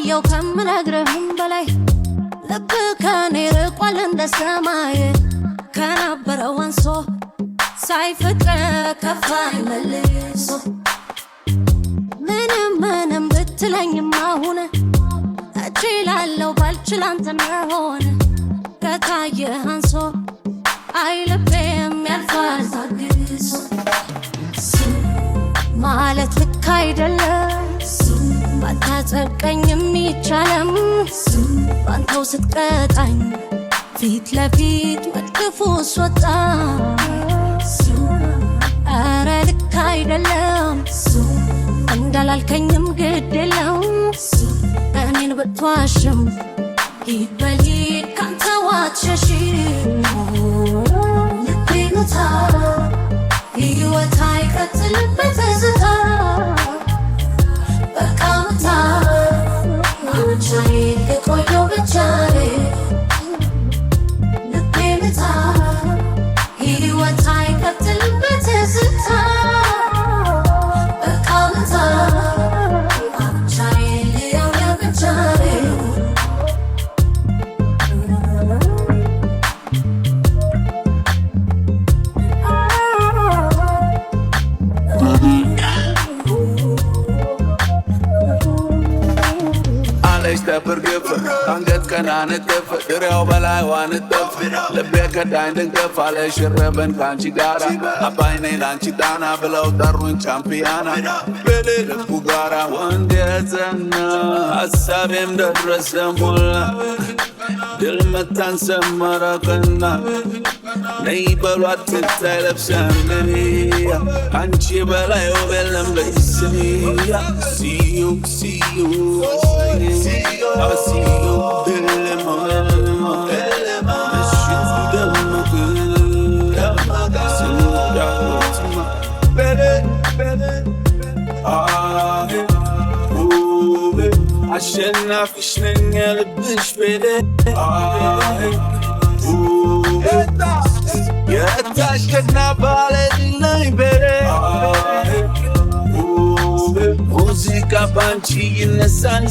ካየው ከምነግርህም በላይ ልብ ከኔ ርቋል እንደ ሰማይ ከነበረው አንሶ ሳይፈቅር ከፋኝ መልሶ ምንም ብትለኝም አሁን እችላለሁ ባልችል አንተን መሆን ከታየህ አንሶ አይ ልቤም ያልፋል ታግሶ ማለት ልክ አይደለም ባታጸድቀኝ የሚቻለም ባንተው ስትቀጣኝ ፊት ለፊት መድፎ ስወጣ ኧረ ልክ አይደለም እንዳላልከኝም ግድ የለም እኔን ብትዋሽም ሂድ በሊድ ካንተ ዋትሸሺ ልቤ መታ ሕይወት አይቀጥልበት ትዝታ በቃ መታ ብቻዬ የቆየው ብቻዬ ልቤ መታ ሕይወት አይቀጥልበት ትዝታ በቃ መታ ብቻዬ ልየው ለብቻዬ ተብርግፍ አንገት ቀና ንጥፍ ድሬው በላይ ዋንጥፍ ልቤ ከዳኝ ድንቅፍ አለ ሽረበን ካንቺ ጋራ አባይኔ ላንቺ ዳና ብለው ጠሩኝ ቻምፒያና በልልቡ ጋራ ወንድ የዘና ሀሳቤም ደረሰ ሞላ ድል መታን ሰመረቅና ነይ በሏት ትታይ ለብሰንያ አንቺ በላይ ውብ የለም በይስንያ ሲዩ I see you, Elema, Meshit, Damaga, Sinudatima, Bede, Ashena fishing a bush, Bede, Yatashka Nabale, Bede. Musica banci in the sun,